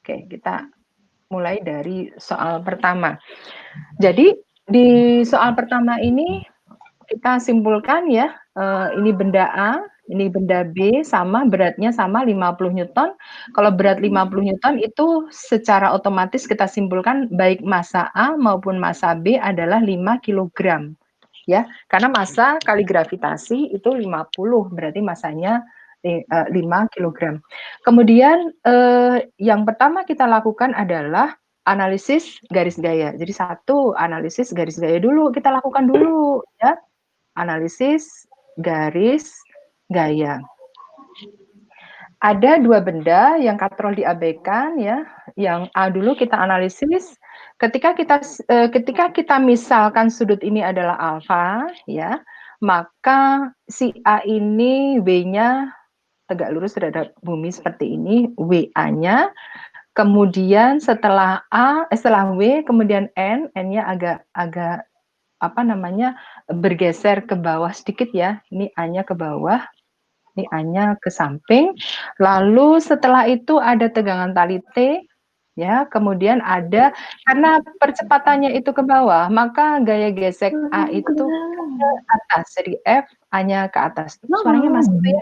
Oke, kita mulai dari soal pertama. Jadi di soal pertama ini kita simpulkan ya, ini benda A, ini benda B sama beratnya sama 50 Newton. Kalau berat 50 Newton itu secara otomatis kita simpulkan baik massa A maupun massa B adalah 5 kilogram. Ya, karena massa kali gravitasi itu 50, berarti massanya 5 kilogram. Kemudian yang pertama kita lakukan adalah analisis garis gaya. Jadi satu analisis garis gaya dulu kita lakukan dulu ya. Analisis garis gaya. Ada dua benda yang katrol diabaikan ya. Yang A dulu kita analisis. Ketika kita misalkan sudut ini adalah alfa ya, maka si A ini W-nya tegak lurus terhadap bumi seperti ini, WA-nya. Kemudian setelah W, kemudian N-nya agak apa namanya bergeser ke bawah sedikit ya. Ini A-nya ke bawah, ini A-nya ke samping. Lalu setelah itu ada tegangan tali T ya, kemudian ada karena percepatannya itu ke bawah, maka gaya gesek A itu ke atas. Jadi F A-nya ke atas. Suaranya masuk ya?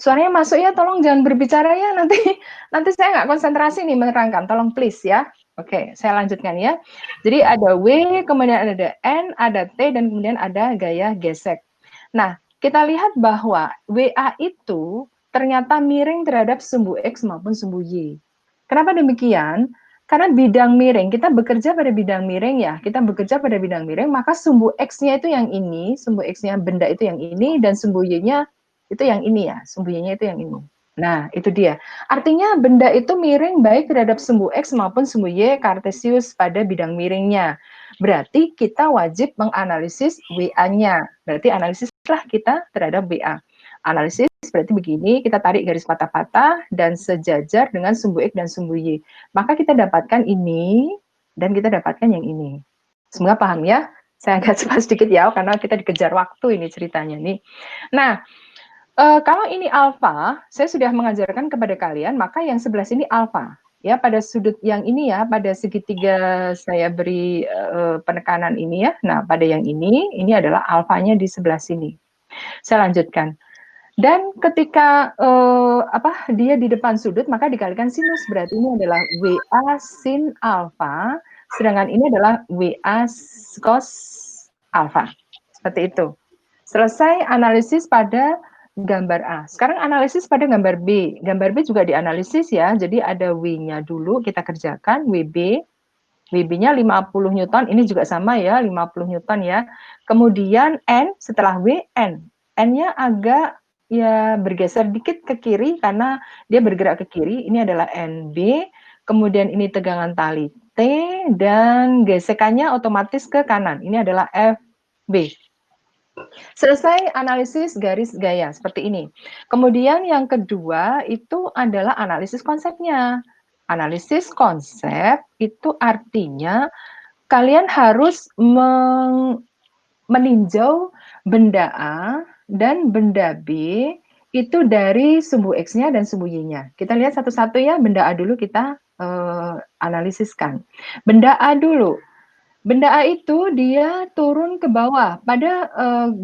Suaranya masuk ya, tolong jangan berbicara ya, nanti saya nggak konsentrasi nih menerangkan, tolong please ya. Oke, saya lanjutkan ya. Jadi ada W, kemudian ada N, ada T, dan kemudian ada gaya gesek. Nah, kita lihat bahwa WA itu ternyata miring terhadap sumbu X maupun sumbu Y. Kenapa demikian? Karena bidang miring, kita bekerja pada bidang miring ya, kita bekerja pada bidang miring, maka sumbu X-nya itu yang ini, sumbu X-nya benda itu yang ini, dan sumbu Y-nya itu yang ini ya, sumbu Y-nya itu yang ini. Nah, itu dia. Artinya benda itu miring baik terhadap sumbu X maupun sumbu Y kartesius pada bidang miringnya. Berarti kita wajib menganalisis WA-nya. Berarti analisislah kita terhadap WA. Analisis berarti begini, kita tarik garis patah-patah dan sejajar dengan sumbu X dan sumbu Y. Maka kita dapatkan ini dan kita dapatkan yang ini. Semoga paham ya. Saya agak cepat sedikit ya, karena kita dikejar waktu ini ceritanya nih. Nah, kalau ini alfa, saya sudah mengajarkan kepada kalian, maka yang sebelah sini alfa. Ya, pada sudut yang ini ya, pada segitiga saya beri penekanan ini ya. Nah, pada yang ini adalah alfanya di sebelah sini. Saya lanjutkan. Dan ketika dia di depan sudut, maka dikalikan sinus. Berarti ini adalah WA sin alfa, sedangkan ini adalah WA cos alfa. Seperti itu. Selesai analisis pada gambar A. Sekarang analisis pada gambar B. Gambar B juga dianalisis ya. Jadi ada W-nya dulu kita kerjakan, WB. WB-nya 50 Newton, ini juga sama ya, 50 Newton ya. Kemudian N, setelah W, N. N-nya agak ya bergeser dikit ke kiri karena dia bergerak ke kiri. Ini adalah NB. Kemudian ini tegangan tali T dan gesekannya otomatis ke kanan. Ini adalah FB. Selesai analisis garis gaya seperti ini. Kemudian yang kedua itu adalah analisis konsepnya. Analisis konsep itu artinya kalian harus meninjau benda A dan benda B itu dari sumbu X-nya dan sumbu Y-nya. Kita lihat satu-satu ya, benda A dulu kita analisiskan. Benda A dulu. Benda A itu dia turun ke bawah. Pada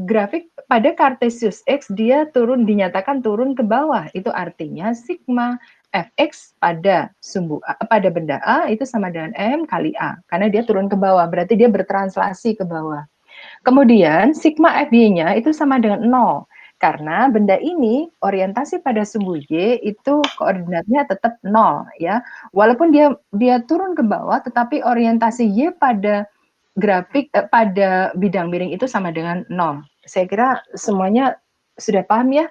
grafik pada Cartesius X dia dinyatakan turun ke bawah. Itu artinya sigma Fx pada pada benda A itu sama dengan M kali A. Karena dia turun ke bawah, berarti dia bertranslasi ke bawah. Kemudian sigma Fy-nya itu sama dengan 0. Karena benda ini orientasi pada sumbu Y itu koordinatnya tetap 0 ya. Walaupun dia turun ke bawah tetapi orientasi Y pada grafik pada bidang miring itu sama dengan 0. Saya kira semuanya sudah paham ya.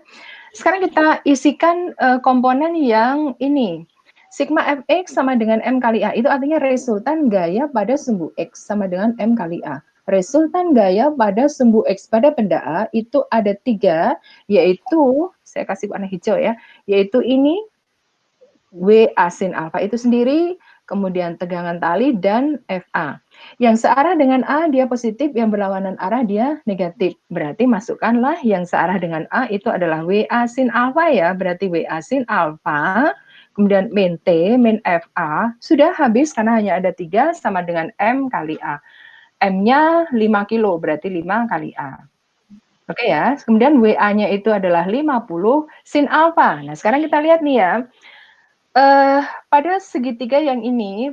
Sekarang kita isikan komponen yang ini. Sigma Fx sama dengan M kali A. Itu artinya resultan gaya pada sumbu X sama dengan M kali A. Resultan gaya pada sumbu X pada benda A itu ada 3, yaitu, saya kasih warna hijau ya, yaitu ini, W A sin alfa itu sendiri, kemudian tegangan tali, dan FA. Yang searah dengan A dia positif, yang berlawanan arah dia negatif. Berarti masukkanlah yang searah dengan A itu adalah WA sin alfa ya, berarti WA sin alfa, kemudian min T, min FA, sudah habis karena hanya ada 3 sama dengan M kali A. M-nya 5 kilo, berarti 5 kali A. Oke ya, kemudian WA-nya itu adalah 50 sin alfa. Nah, sekarang kita lihat nih ya, pada segitiga yang ini,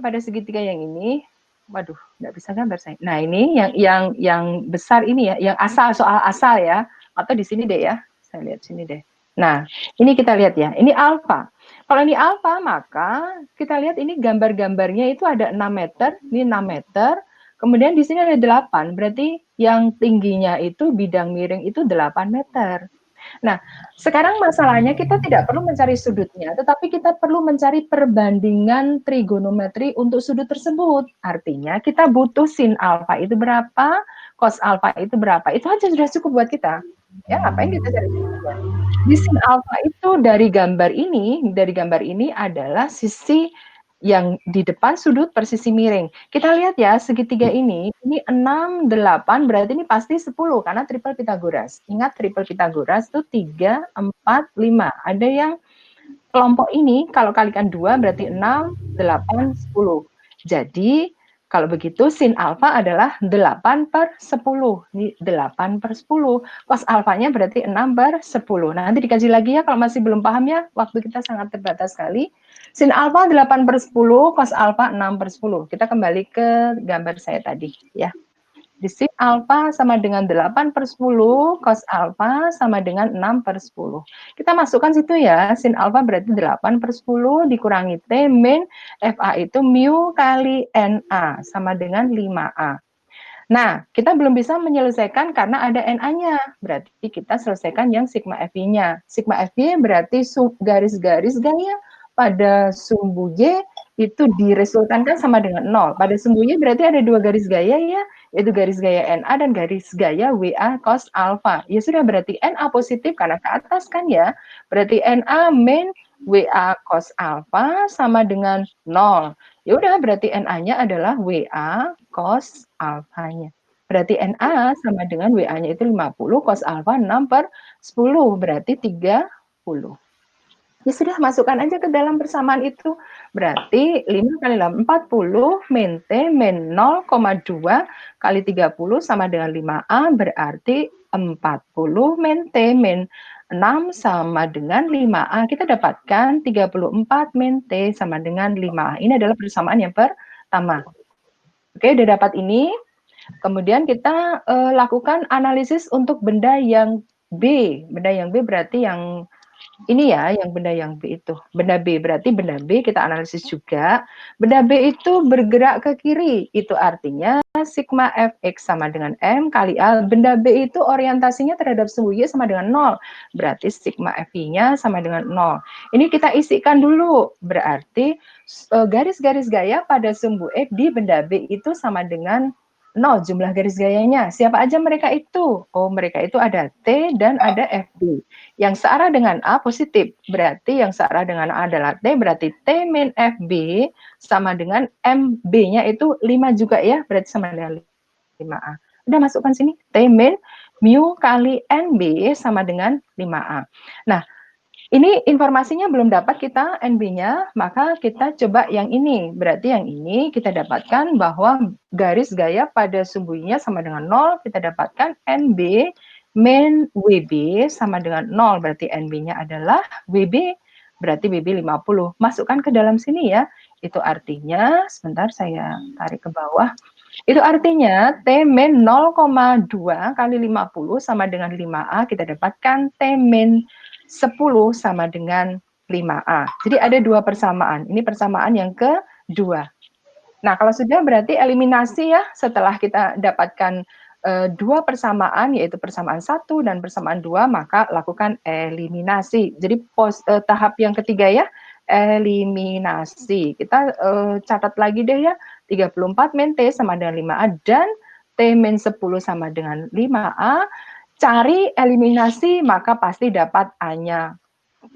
waduh, nggak bisa gambar saya. Nah, ini yang besar ini ya, yang asal, soal asal ya, atau di sini deh ya, saya lihat sini deh. Nah, ini kita lihat ya, ini alfa. Kalau ini alfa, maka kita lihat ini gambar-gambarnya itu ada 6 meter, ini 6 meter, kemudian di sini ada 8, berarti yang tingginya itu bidang miring itu 8 meter. Nah, sekarang masalahnya kita tidak perlu mencari sudutnya, tetapi kita perlu mencari perbandingan trigonometri untuk sudut tersebut. Artinya kita butuh sin alfa itu berapa, cos alfa itu berapa. Itu aja sudah cukup buat kita. Ya, ngapain kita cari sudutnya? Di sin alfa itu dari gambar ini adalah sisi yang di depan sudut per sisi miring. Kita lihat ya, segitiga ini 6, 8, berarti ini pasti 10, karena triple Pitagoras. Ingat triple Pitagoras itu 3, 4, 5. Ada yang kelompok ini, kalau kalikan 2, berarti 6, 8, 10. Jadi, kalau begitu, sin alfa adalah 8 per 10. Ini 8 per 10. Cos alfanya berarti 6 per 10. Nah, nanti dikaji lagi ya, kalau masih belum paham ya, waktu kita sangat terbatas sekali. Sin alfa 8 per 10, cos alfa 6 per 10. Kita kembali ke gambar saya tadi ya. Di sin alfa sama dengan 8 per 10, cos alfa sama dengan 6 per 10. Kita masukkan situ ya, sin alfa berarti 8 per 10 dikurangi T min FA itu mu kali NA sama dengan 5A. Nah, kita belum bisa menyelesaikan karena ada NA-nya. Berarti kita selesaikan yang sigma FI-nya. Sigma FI berarti garis-garis gaya pada sumbu Y itu diresultankan sama dengan 0. Pada sumbu Y berarti ada 2 garis gaya ya, yaitu garis gaya NA dan garis gaya WA cos alpha. Ya sudah, berarti NA positif karena ke atas kan ya. Berarti NA min WA cos alpha sama dengan 0. Ya udah, berarti NA-nya adalah WA cos alfanya. Berarti NA sama dengan WA-nya itu 50, cos alfa 6 per 10, berarti 30. Ya sudah, masukkan aja ke dalam persamaan itu. Berarti 5 kali 8, 40, min T, min 0,2 kali 30 sama dengan 5A, berarti 40 min T, min 6 sama dengan 5A. Kita dapatkan 34 min T sama dengan 5A. Ini adalah persamaan yang pertama. Oke, udah dapat ini. Kemudian kita lakukan analisis untuk benda yang B. Benda yang B berarti yang ini ya, yang benda yang B itu. Benda B berarti benda B kita analisis juga. Benda B itu bergerak ke kiri. Itu artinya sigma Fx sama dengan M kali A. Benda B itu orientasinya terhadap sumbu Y sama dengan 0. Berarti sigma Fi-nya sama dengan 0. Ini kita isikan dulu. Berarti garis-garis gaya pada sumbu X di benda B itu sama dengan 0 jumlah garis gayanya. Siapa aja mereka itu? Oh, mereka itu ada T dan ada FB. Yang searah dengan A positif. Berarti yang searah dengan A adalah T, berarti T min FB sama dengan MB-nya itu 5 juga ya, berarti sama dengan 5A. Udah masukkan sini, T min mu kali NB sama dengan 5A. Nah, ini informasinya belum dapat kita NB-nya, maka kita coba yang ini. Berarti yang ini kita dapatkan bahwa garis gaya pada sumbunya sama dengan 0, kita dapatkan NB min WB sama dengan 0. Berarti NB-nya adalah WB, berarti WB 50. Masukkan ke dalam sini ya. Itu artinya, sebentar saya tarik ke bawah. Itu artinya T min 0,2 kali 50 sama dengan 5A, kita dapatkan T min 10 sama dengan 5A. Jadi ada 2 persamaan. Ini persamaan yang kedua. Nah, kalau sudah berarti eliminasi ya, setelah kita dapatkan 2 persamaan, yaitu persamaan 1 dan persamaan 2, maka lakukan eliminasi. Jadi tahap yang ketiga ya, eliminasi. Kita catat lagi deh ya, 34 min T sama dengan 5A dan T min 10 sama dengan 5A. Cari eliminasi, maka pasti dapat A-nya.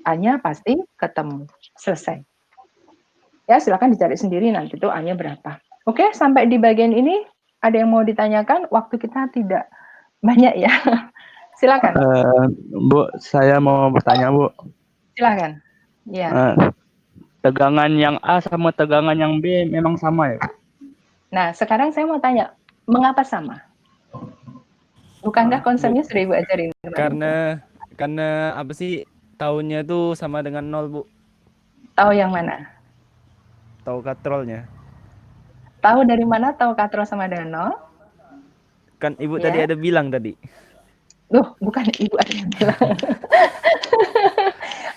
A-nya pasti ketemu. Selesai. Ya, silakan dicari sendiri nanti tuh A-nya berapa. Oke, sampai di bagian ini ada yang mau ditanyakan? Waktu kita tidak banyak ya. Silakan. Bu, saya mau bertanya, Bu. Silakan. Ya. tegangan yang A sama tegangan yang B memang sama ya? Nah, sekarang saya mau tanya, mengapa sama? Bukankah konsepnya sudah Ibu ajarin kemarin itu? Karena apa sih, tahunnya tuh sama dengan nol, Bu. Tahu yang mana? Tahu katrolnya. Tahu dari mana tahu katrol sama dengan nol? Kan Ibu tadi Ya, ada bilang tadi. bukan Ibu ada yang bilang.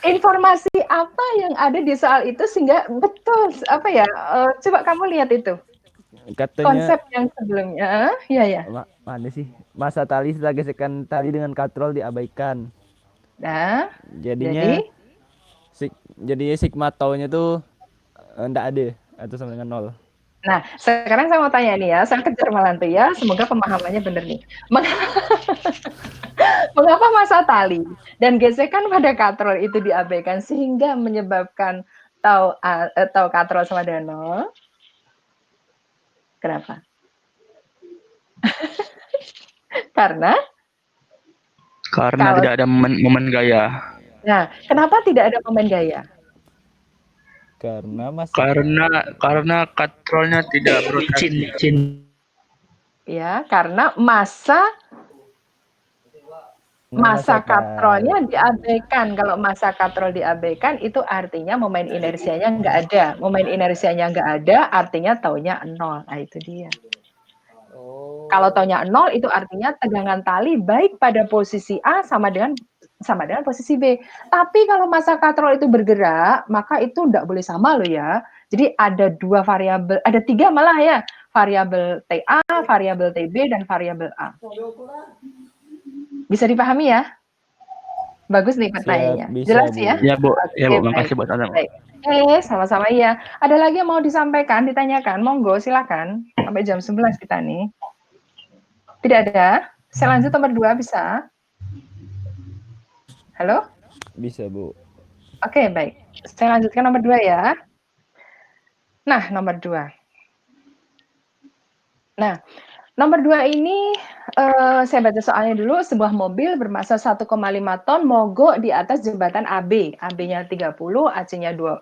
Informasi apa yang ada di soal itu sehingga betul apa ya? Coba kamu lihat itu Katanya konsep yang sebelumnya. Ya ya. mana sih? Masa tali setelah gesekan tali dengan katrol diabaikan. Nah, Jadinya jadi jadinya sigma taunya tuh enggak ada atau sama dengan nol. nah, sekarang saya mau tanya nih ya, saya kejar malam tuh ya, semoga pemahamannya benar nih. Mengapa masa tali dan gesekan pada katrol itu diabaikan sehingga menyebabkan tau katrol sama dengan nol? Kenapa? Karena Karena kalau tidak ada momen gaya. nah, kenapa tidak ada momen gaya? Karena masa Karena katrolnya tidak berotasi. Ya, karena masa katrolnya diabaikan. Kalau masa katrol diabaikan, itu artinya momen inersianya nggak ada. Momen inersianya nggak ada, artinya taunya nol. Nah, itu dia. Kalau taunya nol, itu artinya tegangan tali baik pada posisi A sama dengan posisi B. Tapi kalau masa katrol itu bergerak, maka itu nggak boleh sama loh ya. Jadi ada 2 variabel, ada 3 malah ya. Variabel TA, variabel TB, dan variabel A. Bisa dipahami ya? Bagus nih siap, pertanyaannya. bisa, Jelas ya? Bu. Ya Bu, ya Oke, Bu, baik. makasih buat Anda. Baik. Sama-sama iya. Ada lagi yang mau disampaikan, ditanyakan? Monggo, silakan. Sampai jam 11 kita nih. Tidak ada? Saya lanjut nomor 2 bisa? Halo? Bisa, Bu. Oke, baik. Saya lanjutkan nomor 2 ya. Nah, nomor 2. Nah, nomor 2 ini saya baca soalnya dulu. Sebuah mobil bermassa 1,5 ton mogok di atas jembatan AB. AB-nya 30, AC-nya 10,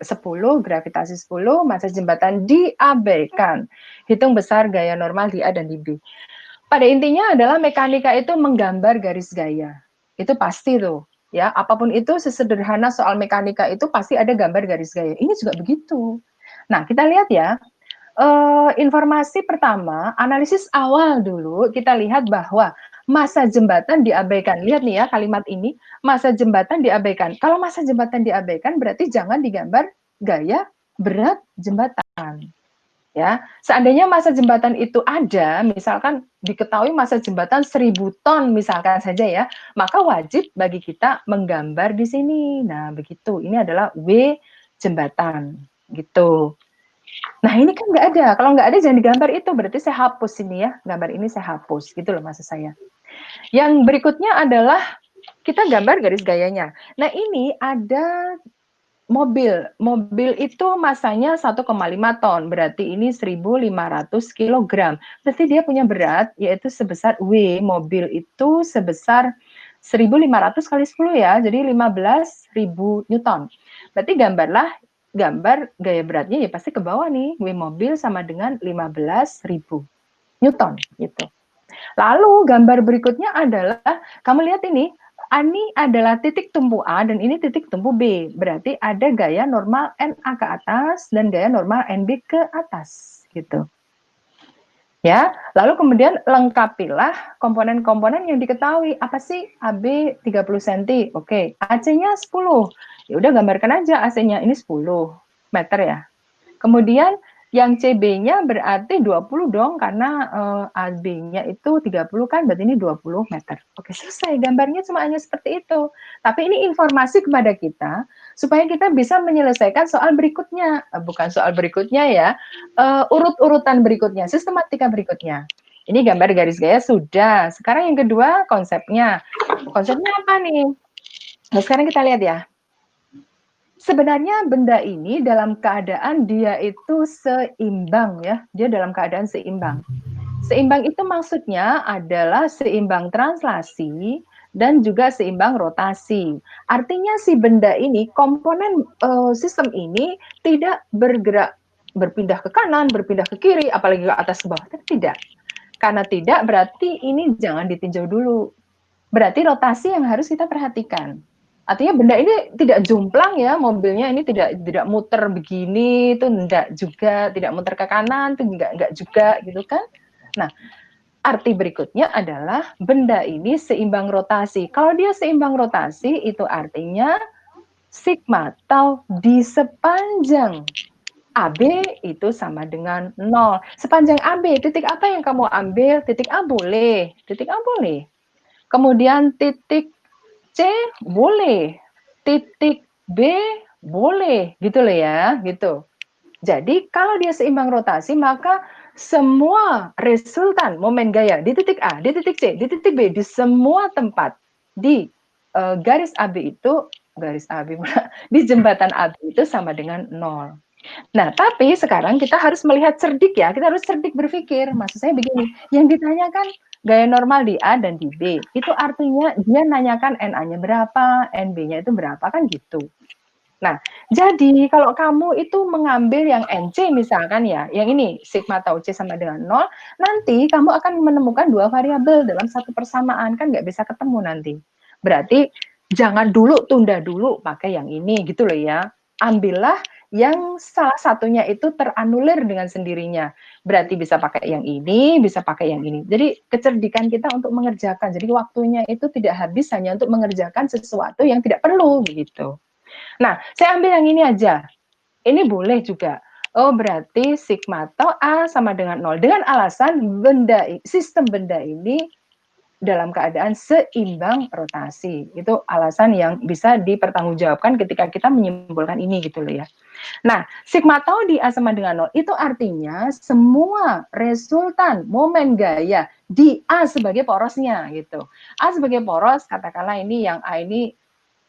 gravitasi 10, massa jembatan diabaikan. Hitung besar gaya normal di A dan di B. Pada intinya adalah mekanika itu menggambar garis gaya. Itu pasti tuh. Ya, apapun itu sesederhana soal mekanika itu pasti ada gambar garis gaya. Ini juga begitu. Nah, kita lihat ya. Informasi pertama, analisis awal dulu kita lihat bahwa massa jembatan diabaikan. Lihat nih ya kalimat ini, massa jembatan diabaikan. Kalau massa jembatan diabaikan berarti jangan digambar gaya berat jembatan. Ya, seandainya massa jembatan itu ada, misalkan diketahui massa jembatan 1000 ton misalkan saja ya, maka wajib bagi kita menggambar di sini. Nah, begitu. Ini adalah W jembatan gitu. Nah, ini kan nggak ada. Kalau nggak ada jangan digambar itu. Berarti saya hapus ini ya. Gambar ini saya hapus. Gitu loh maksud saya. Yang berikutnya adalah kita gambar garis gayanya. Nah, ini ada mobil. Mobil itu masanya 1,5 ton. Berarti ini 1.500 kilogram. Berarti dia punya berat yaitu sebesar W. Mobil itu sebesar 1.500 kali 10 ya. Jadi 15.000 Newton. Berarti gambar gaya beratnya ya pasti ke bawah nih. W mobil sama dengan 15.000 Newton gitu. Lalu gambar berikutnya adalah kamu lihat ini adalah titik tumpu A dan ini titik tumpu B. Berarti ada gaya normal NA ke atas dan gaya normal NB ke atas gitu. Ya, lalu kemudian lengkapilah komponen-komponen yang diketahui. Apa sih AB 30 cm? Oke, AC-nya 10. Ya udah gambarkan aja AC-nya ini 10 meter ya. Kemudian yang CB-nya berarti 20 dong karena AB-nya itu 30 kan berarti ini 20 meter. Oke, selesai. Gambarnya cuma hanya seperti itu. Tapi ini informasi kepada kita supaya kita bisa menyelesaikan soal berikutnya. Bukan soal berikutnya ya, urut-urutan berikutnya, sistematika berikutnya. Ini gambar garis gaya sudah. Sekarang yang kedua konsepnya. Konsepnya apa nih? Nah, sekarang kita lihat ya. Sebenarnya benda ini dalam keadaan dia itu seimbang ya, dia dalam keadaan seimbang. Seimbang itu maksudnya adalah seimbang translasi dan juga seimbang rotasi. Artinya si benda ini, komponen sistem ini tidak bergerak berpindah ke kanan, berpindah ke kiri, apalagi ke atas ke bawah. Tidak. Karena tidak berarti ini jangan ditinjau dulu. Berarti rotasi yang harus kita perhatikan. Artinya benda ini tidak jomplang ya, mobilnya ini tidak muter begini, itu enggak juga, tidak muter ke kanan, itu enggak juga gitu kan. Nah, arti berikutnya adalah benda ini seimbang rotasi. Kalau dia seimbang rotasi, itu artinya sigma atau di sepanjang AB itu sama dengan 0. Sepanjang AB, titik apa yang kamu ambil? Titik A boleh, titik A boleh. Kemudian titik C boleh, titik B boleh, gitu loh ya, gitu. Jadi kalau dia seimbang rotasi, maka semua resultan momen gaya di titik A, di titik C, di titik B, di semua tempat di garis AB itu, garis AB di jembatan AB itu sama dengan 0. Nah, tapi sekarang kita harus melihat cerdik ya, kita harus cerdik berpikir. Maksud saya begini, yang ditanyakan gaya normal di A dan di B, itu artinya dia nanyakan NA-nya berapa, NB-nya itu berapa, kan gitu. Nah, jadi kalau kamu itu mengambil yang NC misalkan ya, yang ini sigma tau C sama dengan 0, nanti kamu akan menemukan dua variabel dalam satu persamaan, kan nggak bisa ketemu nanti. Berarti jangan dulu, tunda dulu pakai yang ini gitu loh ya. Ambillah yang salah satunya itu teranulir dengan sendirinya. Berarti bisa pakai yang ini, bisa pakai yang ini. Jadi kecerdikan kita untuk mengerjakan. Jadi waktunya itu tidak habis hanya untuk mengerjakan sesuatu yang tidak perlu begitu. Nah, saya ambil yang ini aja. Ini boleh juga. Oh, berarti sigma atau A sama dengan 0. Dengan alasan sistem benda ini dalam keadaan seimbang rotasi. Itu alasan yang bisa dipertanggungjawabkan ketika kita menyimpulkan ini gitu loh ya. Nah, sigma tau di A sama dengan 0 itu artinya semua resultan momen gaya di A sebagai porosnya gitu. A sebagai poros, katakanlah ini yang A ini,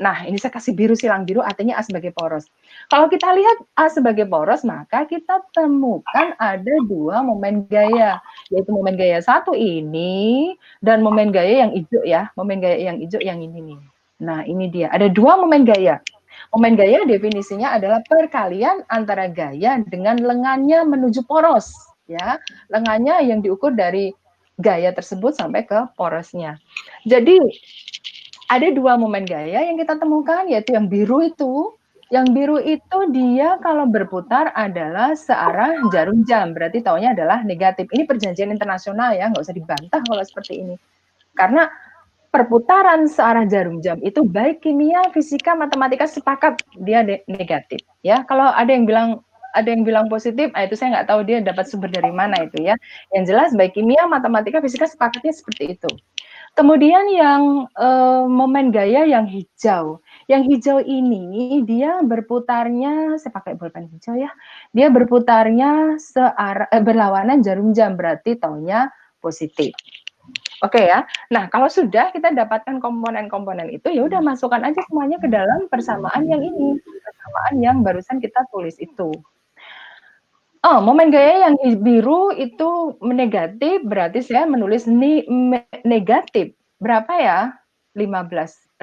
nah ini saya kasih biru, silang biru artinya A sebagai poros. Kalau kita lihat A sebagai poros, maka kita temukan ada dua momen gaya, yaitu momen gaya satu ini dan momen gaya yang hijau ya, momen gaya yang hijau yang ini nih. Nah ini dia, ada dua momen gaya. Momen gaya definisinya adalah perkalian antara gaya dengan lengannya menuju poros, ya. Lengannya yang diukur dari gaya tersebut sampai ke porosnya. Jadi ada dua momen gaya yang kita temukan, yaitu yang biru itu. Yang biru itu dia kalau berputar adalah searah jarum jam, berarti taunya adalah negatif. Ini perjanjian internasional ya, nggak usah dibantah kalau seperti ini. Karena perputaran searah jarum jam itu baik kimia, fisika, matematika sepakat dia negatif. Ya, kalau ada yang bilang positif, itu saya nggak tahu dia dapat sumber dari mana itu ya. Yang jelas baik kimia, matematika, fisika sepakatnya seperti itu. Kemudian yang momen gaya yang hijau. Yang hijau ini dia berputarnya, saya pakai pulpen hijau ya. Dia berputarnya berlawanan jarum jam, berarti taunya positif. Oke ya. Nah, kalau sudah kita dapatkan komponen-komponen itu, ya udah masukkan aja semuanya ke dalam persamaan yang ini, persamaan yang barusan kita tulis itu. Oh, momen gaya yang biru itu negatif, berarti saya menulis negatif. Berapa ya? 15.000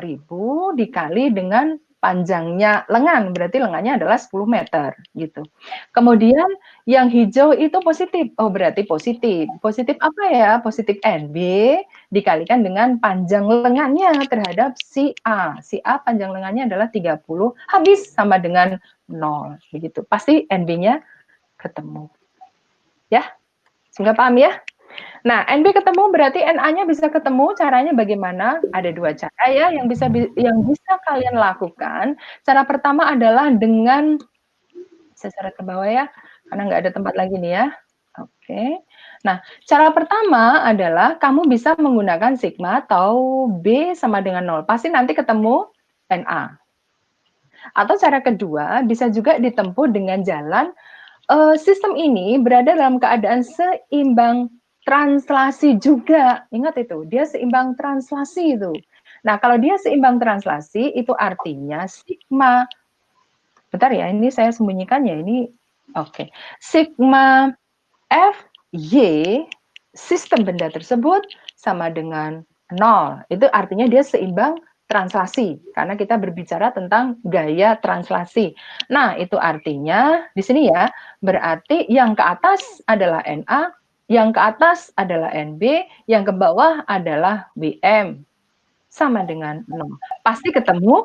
dikali dengan panjangnya lengan, berarti lengannya adalah 10 meter, gitu. Kemudian yang hijau itu positif, oh berarti positif. Positif apa ya? Positif NB dikalikan dengan panjang lengannya terhadap si A. Si A panjang lengannya adalah 30, habis sama dengan 0, begitu. Pasti NB-nya ketemu. Ya, sudah paham ya? Nah, NB ketemu berarti NA-nya bisa ketemu. Caranya bagaimana? Ada dua cara ya yang bisa kalian lakukan. Cara pertama adalah dengan, saya seret ke bawah ya, karena nggak ada tempat lagi nih ya. Oke. Nah, cara pertama adalah kamu bisa menggunakan sigma atau B sama dengan 0. Pasti nanti ketemu NA. Atau cara kedua bisa juga ditempuh dengan jalan sistem ini berada dalam keadaan seimbang translasi juga. Ingat itu, dia seimbang translasi itu. Nah, kalau dia seimbang translasi, itu artinya sigma. Bentar ya, ini saya sembunyikan ya, ini oke. Sigma F, Y, sistem benda tersebut sama dengan 0. Itu artinya dia seimbang translasi, karena kita berbicara tentang gaya translasi. Nah, itu artinya di sini ya, berarti yang ke atas adalah NA, yang ke atas adalah NB, yang ke bawah adalah WM. Sama dengan 0. Pasti ketemu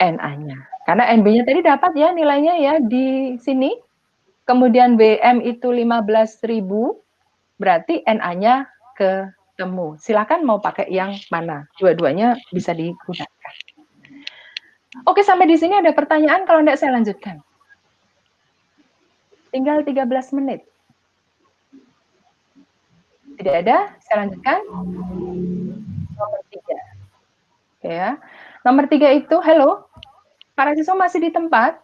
NA-nya. Karena NB-nya tadi dapat ya nilainya ya di sini. Kemudian WM itu 15.000, berarti NA-nya ketemu. Silakan mau pakai yang mana. Dua-duanya bisa digunakan. Oke, sampai di sini ada pertanyaan, kalau enggak saya lanjutkan. Tinggal 13 menit. Tidak ada, saya lanjutkan. Nomor 3. Oke ya. Nomor 3 itu, halo. Para siswa masih di tempat?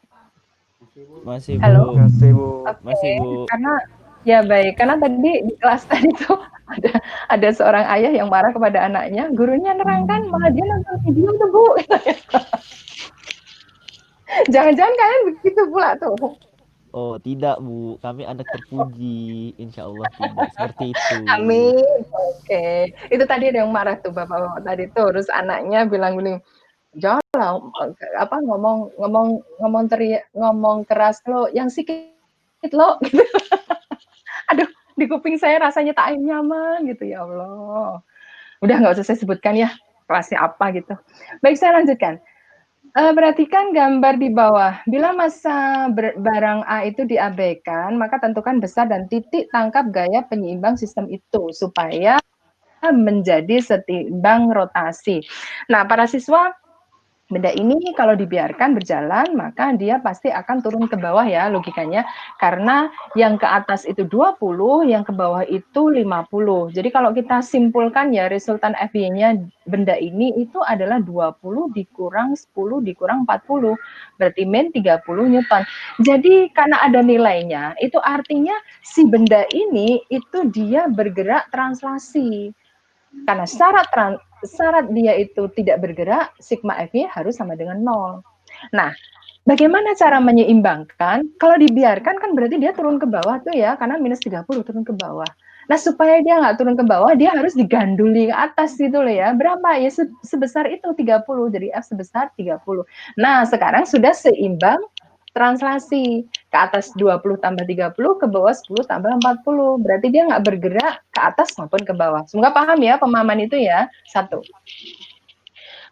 Masih, Bu. Halo? Masih, Bu. Oke, Masih, Bu. karena ya baik, karena tadi di kelas tadi tuh ada seorang ayah yang marah kepada anaknya, gurunya nerangkan malah dia nonton video tuh, Bu. Jangan-jangan kalian begitu pula tuh. Oh, tidak, Bu. Kami anak terpuji. Insya Allah tidak seperti itu. Amin. Oke. Itu tadi ada yang marah tuh Bapak tadi tuh, terus anaknya bilang gini, "Janganlah apa ngomong keras lo, yang sikit lo." Gitu. Aduh, di kuping saya rasanya tak nyaman gitu, ya Allah. Udah nggak usah saya sebutkan ya, kelasnya apa gitu. Baik, saya lanjutkan. Perhatikan gambar di bawah. Bila massa barang A itu diabaikan, maka tentukan besar dan titik tangkap gaya penyeimbang sistem itu supaya menjadi setimbang rotasi. Nah, para siswa, benda ini kalau dibiarkan berjalan, maka dia pasti akan turun ke bawah ya logikanya. Karena yang ke atas itu 20, yang ke bawah itu 50. Jadi kalau kita simpulkan ya, resultan FY-nya benda ini itu adalah 20 dikurang 10 dikurang 40. Berarti min 30 Newton. Jadi karena ada nilainya, itu artinya si benda ini itu dia bergerak translasi. Karena syarat dia itu tidak bergerak, sigma F-nya harus sama dengan 0. Nah, bagaimana cara menyeimbangkan? Kalau dibiarkan kan berarti dia turun ke bawah tuh ya, karena minus 30 turun ke bawah. Nah, supaya dia nggak turun ke bawah, dia harus diganduli ke atas gitu loh ya. Berapa? Ya sebesar itu 30, jadi F sebesar 30. Nah, sekarang sudah seimbang translasi. Ke atas 20 tambah 30, ke bawah 10 tambah 40. Berarti dia nggak bergerak ke atas maupun ke bawah. Semoga paham ya pemahaman itu ya. Satu.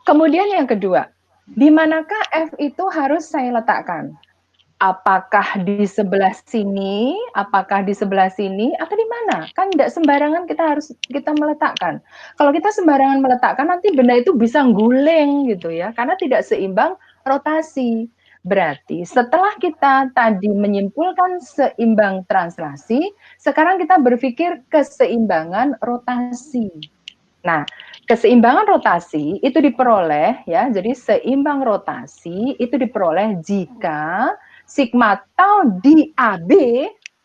Kemudian yang kedua, di manakah F itu harus saya letakkan? Apakah di sebelah sini, apakah di sebelah sini, atau di mana? Kan tidak sembarangan kita meletakkan. Kalau kita sembarangan meletakkan, nanti benda itu bisa guling gitu ya, karena tidak seimbang rotasi. Berarti setelah kita tadi menyimpulkan seimbang translasi, sekarang kita berpikir keseimbangan rotasi. Nah, keseimbangan rotasi itu diperoleh ya, jadi seimbang rotasi itu diperoleh jika sigma tau di AB,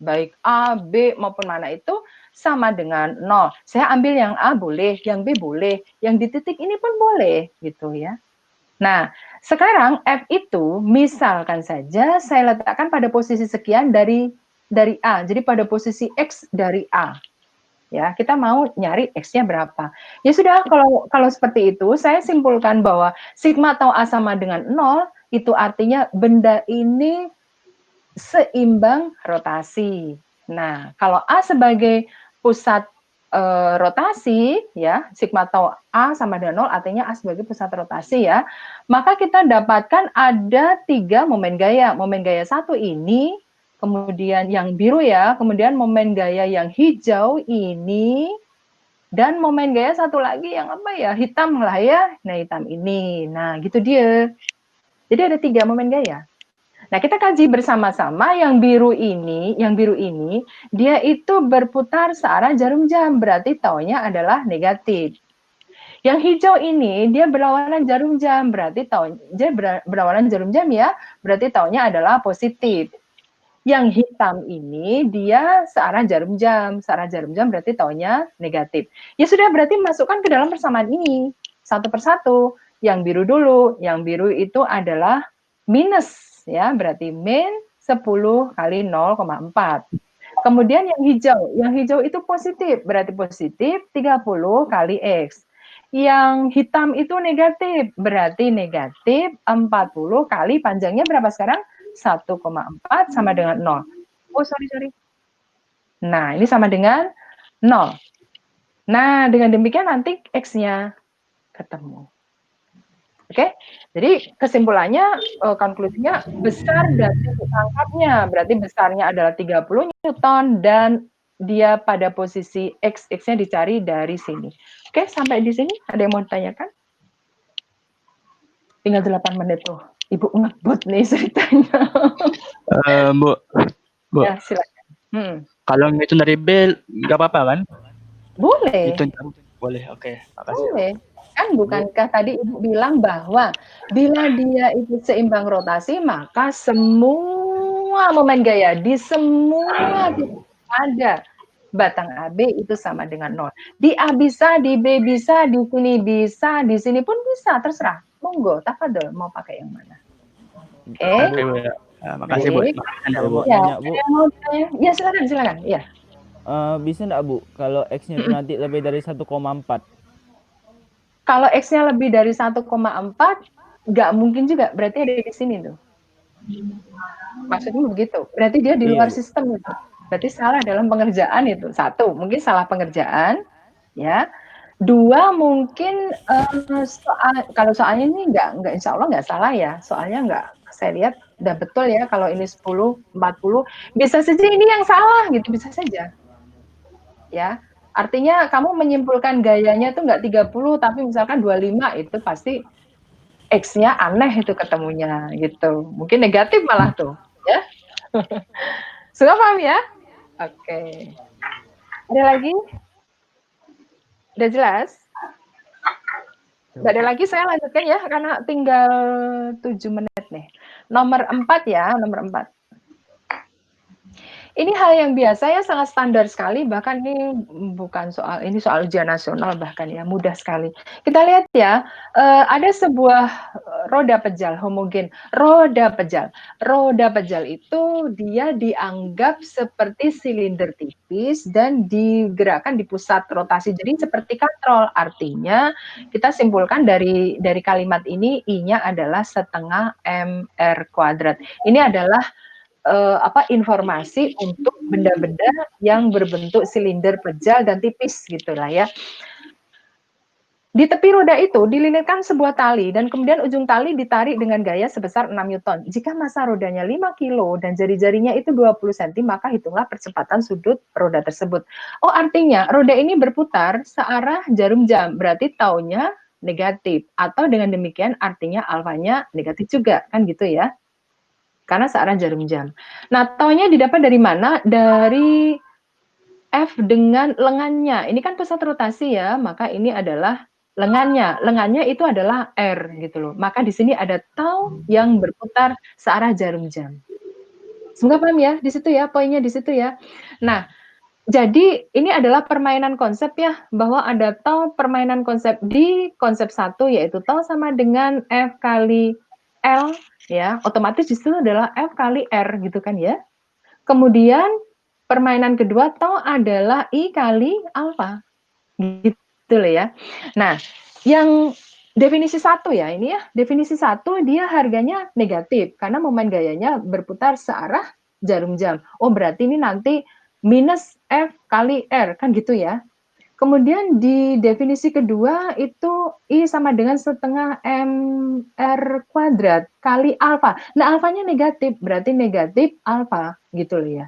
baik A, B maupun mana itu sama dengan 0. Saya ambil yang A boleh, yang B boleh, yang di titik ini pun boleh gitu ya. Nah, sekarang F itu misalkan saja saya letakkan pada posisi sekian dari A. Jadi pada posisi X dari A. Ya, kita mau nyari X-nya berapa. Ya sudah, kalau seperti itu, saya simpulkan bahwa sigma atau A sama dengan 0, itu artinya benda ini seimbang rotasi. Nah, kalau A sebagai pusat rotasi, ya, sigma atau A sama dengan 0, artinya A sebagai pusat rotasi ya, maka kita dapatkan ada 3 momen gaya. Momen gaya 1 ini, kemudian yang biru ya, kemudian momen gaya yang hijau ini, dan momen gaya satu lagi yang apa ya, hitam lah ya, nah hitam ini. Nah gitu dia. Jadi ada 3 momen gaya. Nah kita kaji bersama-sama yang biru ini, dia itu berputar searah jarum jam, berarti taunya adalah negatif. Yang hijau ini dia berlawanan jarum jam, berarti dia berlawanan jarum jam ya, berarti taunya adalah positif. Yang hitam ini dia searah jarum jam berarti taunya negatif. Ya sudah, berarti masukkan ke dalam persamaan ini satu persatu. Yang biru dulu, yang biru itu adalah minus ya, berarti min 10 kali 0,4. Kemudian yang hijau itu positif, berarti positif 30 kali X. yang hitam itu negatif. Berarti negatif 40 kali panjangnya berapa sekarang? 1,4 sama dengan 0. Oh, sorry. Nah, ini sama dengan 0. Nah, dengan demikian nanti X-nya ketemu. Oke, jadi kesimpulannya, konklusinya besar dan titik tangkapnya, berarti besarnya adalah 30 Newton dan dia pada posisi X, X-nya dicari dari sini. Oke, sampai di sini ada yang mau ditanyakan? Tinggal 8 menit tuh. Ibu ngebut nih ceritanya. Bu, Ya, silakan. kalau ngitung dari B nggak apa-apa kan? Boleh. Itu boleh. Oke, makasih. Boleh. Kan bukankah tadi Ibu bilang bahwa bila dia itu seimbang rotasi, maka semua momen gaya di semua titik ada batang AB itu sama dengan 0. Di A bisa, di B bisa, di sini pun bisa, terserah. Monggo, tafadhol mau pakai yang mana. Oke. Oke, Bu. Makasih, Bu. Baik. Kalau mau Ya, nanya, ada Bu, yang mau ditanya? Ya, silakan. Ya. bisa nggak, Bu, kalau X-nya itu nanti lebih dari 1,4? Kalau X-nya lebih dari 1,4, nggak mungkin juga. Berarti ada di sini tuh. Maksudnya begitu. Berarti dia di luar Bu. sistem itu. Berarti salah dalam pengerjaan itu. 1, mungkin salah pengerjaan. Ya. 2, mungkin kalau soalnya ini nggak insya Allah nggak salah ya. Soalnya nggak, saya lihat udah betul ya kalau ini 10, 40. Bisa saja ini yang salah gitu, bisa saja. Ya. Artinya kamu menyimpulkan gayanya tuh nggak 30, tapi misalkan 25, itu pasti X-nya aneh itu ketemunya gitu. Mungkin negatif malah tuh, ya. Sudah paham ya? Oke. Ada lagi? Udah jelas? Nggak ada lagi, saya lanjutkan ya, karena tinggal 7 menit nih. Nomor 4 ya, nomor 4. Ini hal yang biasa ya, sangat standar sekali, bahkan ini bukan soal, ini soal ujian nasional bahkan ya, mudah sekali. Kita lihat ya, ada sebuah roda pejal homogen. Roda pejal itu dia dianggap seperti silinder tipis dan digerakkan di pusat rotasi. Jadi seperti katrol. Artinya kita simpulkan dari kalimat ini, I-nya adalah setengah mr kuadrat. Ini adalah informasi untuk benda-benda yang berbentuk silinder pejal dan tipis gitulah ya. Di tepi roda itu dililitkan sebuah tali dan kemudian ujung tali ditarik dengan gaya sebesar 6 Newton. Jika massa rodanya 5 kilo dan jari-jarinya itu 20 cm, maka hitunglah percepatan sudut roda tersebut. Oh, artinya roda ini berputar searah jarum jam, berarti taunya negatif. Atau dengan demikian artinya alfanya negatif juga, kan gitu ya. Karena searah jarum jam. Nah, taunya didapat dari mana? Dari F dengan lengannya. Ini kan pusat rotasi ya, maka ini adalah lengannya. Lengannya itu adalah R gitu loh. Maka di sini ada tau yang berputar searah jarum jam. Semoga paham ya di situ ya, poinnya di situ ya. Nah, jadi ini adalah permainan konsep ya, bahwa ada tau permainan konsep di konsep 1 yaitu tau sama dengan F kali L ya, otomatis di situ adalah F kali R gitu kan ya. Kemudian permainan kedua tau adalah I kali alfa. Gitu loh ya. Nah, yang definisi 1 ya, ini ya, definisi 1 dia harganya negatif karena momen gayanya berputar searah jarum jam. Oh, berarti ini nanti minus F kali R, kan gitu ya. Kemudian di definisi kedua itu I sama dengan setengah mr kuadrat kali alfa. Nah, alfanya negatif, berarti negatif alfa gitu loh ya.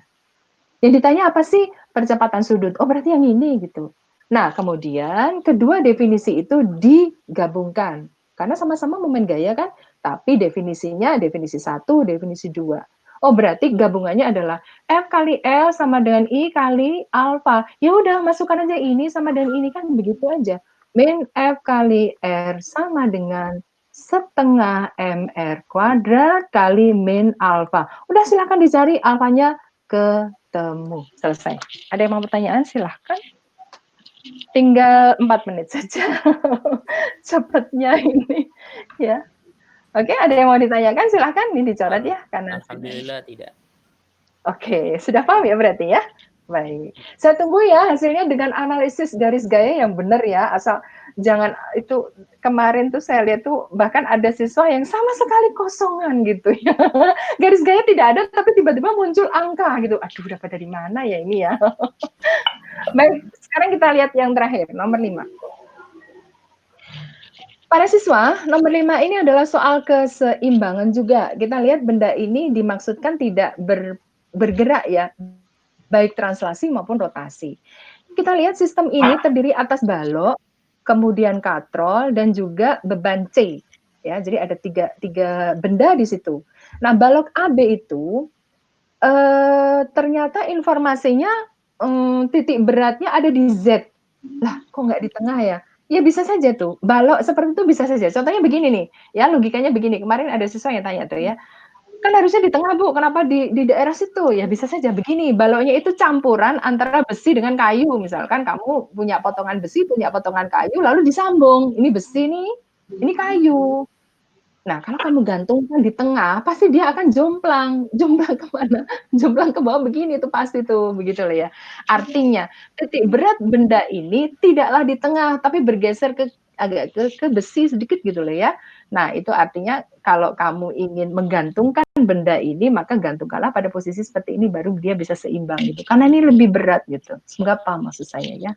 Yang ditanya apa sih percepatan sudut? Oh, berarti yang ini gitu. Nah, kemudian kedua definisi itu digabungkan. Karena sama-sama momen gaya kan, tapi definisinya definisi 1, definisi 2. Oh, berarti gabungannya adalah F kali L sama dengan I kali alfa. Ya udah, masukkan aja ini sama dengan ini, kan begitu aja. Min F kali R sama dengan setengah mr kuadrat kali min alfa. Udah, silakan dicari alfanya ketemu. Selesai. Ada yang mau pertanyaan? Silahkan. Tinggal 4 menit saja. Cepatnya ini. Ya. Oke, ada yang mau ditanyakan? Silahkan, ini dicoret ya. Karena Alhamdulillah tidak. Oke, sudah paham ya berarti ya? Baik. Saya tunggu ya hasilnya dengan analisis garis gaya yang benar ya. Asal jangan itu kemarin tuh saya lihat tuh bahkan ada siswa yang sama sekali kosongan gitu ya. Garis gaya tidak ada tapi tiba-tiba muncul angka gitu. Aduh dapat dari mana ya ini ya. Baik, sekarang kita lihat yang terakhir, nomor 5. Para siswa, nomor 5 ini adalah soal keseimbangan juga. Kita lihat benda ini dimaksudkan tidak bergerak ya, baik translasi maupun rotasi. Kita lihat sistem ini terdiri atas balok, kemudian katrol, dan juga beban C. Ya, jadi ada tiga benda di situ. Nah, balok AB itu ternyata informasinya titik beratnya ada di Z. Lah, kok nggak di tengah ya? Ya bisa saja tuh, balok seperti itu bisa saja. Contohnya begini nih, ya logikanya begini. Kemarin ada siswa yang tanya tuh ya, kan harusnya di tengah Bu, kenapa di daerah situ? Ya bisa saja begini, baloknya itu campuran antara besi dengan kayu. Misalkan kamu punya potongan besi, punya potongan kayu, lalu disambung. Ini besi nih, ini kayu. Nah, kalau kamu gantungkan di tengah, pasti dia akan jomplang. Jomplang kemana? Jomplang ke bawah begini tuh pasti tuh, begitu loh ya. Artinya, titik berat benda ini tidaklah di tengah, tapi bergeser agak ke besi sedikit gitu loh ya. Nah, itu artinya kalau kamu ingin menggantungkan benda ini, maka gantungkanlah pada posisi seperti ini, baru dia bisa seimbang gitu. Karena ini lebih berat gitu. Semoga paham maksud saya ya.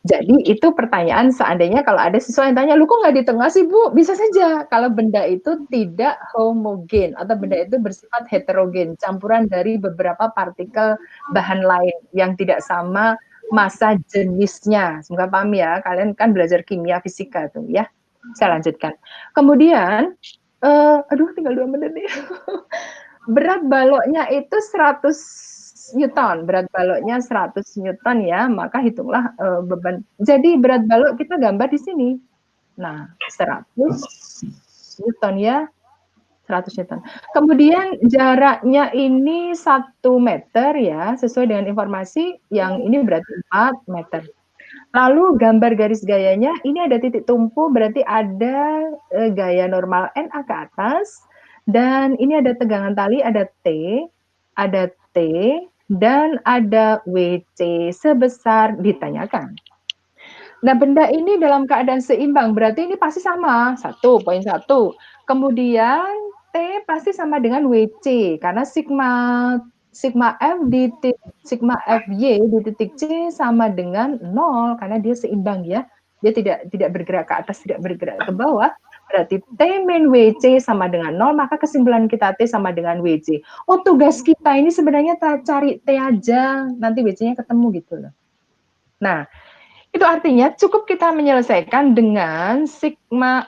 Jadi itu pertanyaan seandainya kalau ada siswa yang tanya, lu kok nggak di tengah sih Bu? Bisa saja kalau benda itu tidak homogen atau benda itu bersifat heterogen, campuran dari beberapa partikel bahan lain yang tidak sama massa jenisnya. Semoga paham ya, kalian kan belajar kimia fisika tuh ya. Saya lanjutkan. Kemudian, aduh tinggal 2 menit nih. Berat baloknya itu 100 Newton, berat baloknya 100 Newton ya, maka hitunglah beban. Jadi berat balok kita gambar di sini. Nah, 100 Newton ya, 100 Newton. Kemudian jaraknya ini 1 meter ya, sesuai dengan informasi yang ini berarti 4 meter. Lalu gambar garis gayanya, ini ada titik tumpu, berarti ada gaya normal NA ke atas, dan ini ada tegangan tali, ada T, dan ada WC sebesar ditanyakan. Nah, benda ini dalam keadaan seimbang, berarti ini pasti sama, 1.1. Kemudian T pasti sama dengan WC, karena sigma F di sigma FY di titik C sama dengan 0, karena dia seimbang ya. Dia tidak bergerak ke atas, tidak bergerak ke bawah. Berarti T min WC sama dengan 0, maka kesimpulan kita T sama dengan WC. Oh, tugas kita ini sebenarnya cari T aja, nanti WC-nya ketemu gitu loh. Nah, itu artinya cukup kita menyelesaikan dengan sigma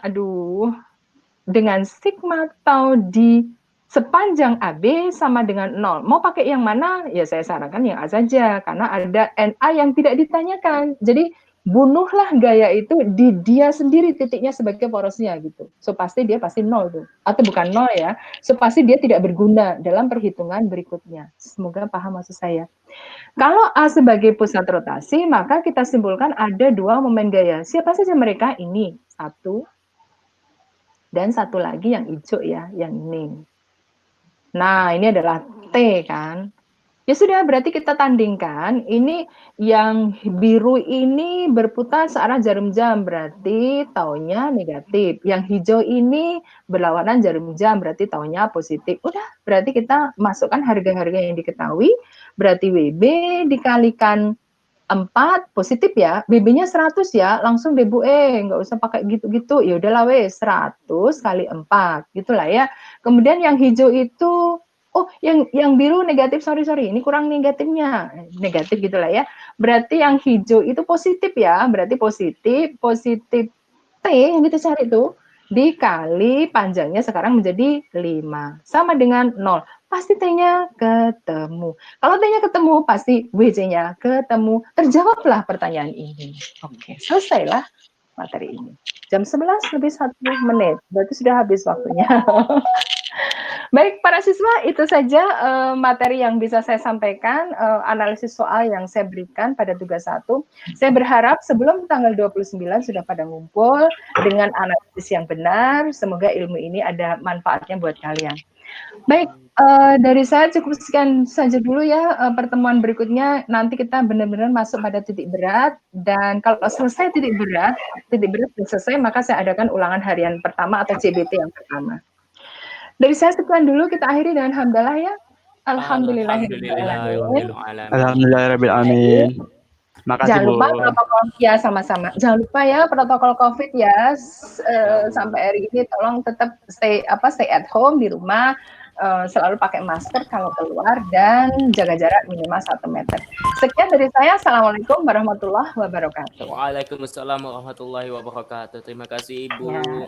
tau di sepanjang AB sama dengan 0. Mau pakai yang mana? Ya saya sarankan yang A saja, karena ada NA yang tidak ditanyakan. Jadi bunuhlah gaya itu di dia sendiri titiknya sebagai porosnya gitu. So pasti dia pasti 0 tuh. Atau bukan 0 ya. So pasti dia tidak berguna dalam perhitungan berikutnya. Semoga paham maksud saya. Kalau A sebagai pusat rotasi, maka kita simpulkan ada 2 momen gaya. Siapa saja mereka? Ini, 1. Dan 1 lagi yang hijau ya, yang ini. Nah, ini adalah T kan. Ya sudah, berarti kita tandingkan. Ini yang biru ini berputar searah jarum jam, berarti taunya negatif. Yang hijau ini berlawanan jarum jam, berarti taunya positif. Udah, berarti kita masukkan harga-harga yang diketahui. Berarti WB dikalikan 4 positif ya. BB-nya 100 ya, langsung deh Bu, nggak usah pakai gitu-gitu. Ya udahlah wes, 100 kali 4, gitulah ya. Kemudian yang hijau itu oh, yang biru negatif, sorry, ini kurang negatifnya, negatif gitulah ya. Berarti yang hijau itu positif ya, berarti positif T yang kita cari itu dikali panjangnya sekarang menjadi 5, sama dengan 0. Pasti T-nya ketemu. Kalau T-nya ketemu, pasti WC-nya ketemu. Terjawablah pertanyaan ini. Oke, selesailah materi ini. Jam 11 lebih 1 menit, berarti sudah habis waktunya. Baik para siswa, itu saja materi yang bisa saya sampaikan, analisis soal yang saya berikan pada tugas 1. Saya berharap sebelum tanggal 29 sudah pada ngumpul dengan analisis yang benar. Semoga ilmu ini ada manfaatnya buat kalian. Baik, dari saya cukup sekian saja dulu ya. Pertemuan berikutnya nanti kita benar-benar masuk pada titik berat, dan kalau selesai titik berat sudah selesai, maka saya adakan ulangan harian pertama atau CBT yang pertama. Dari saya sekian dulu, kita akhiri dengan hamdalah ya. Alhamdulillahirrahmanirrahim. Alhamdulillahirrahmanirrahim. Makasih Jangan lupa Bu. protokol ya, sama-sama. Jangan lupa ya protokol COVID ya. Sampai hari ini tolong tetap stay at home di rumah, selalu pakai masker kalau keluar dan jaga jarak minimal 1 meter. Sekian dari saya. Assalamualaikum warahmatullahi wabarakatuh. Waalaikumsalam warahmatullahi wabarakatuh. Terima kasih Ibu. Ya.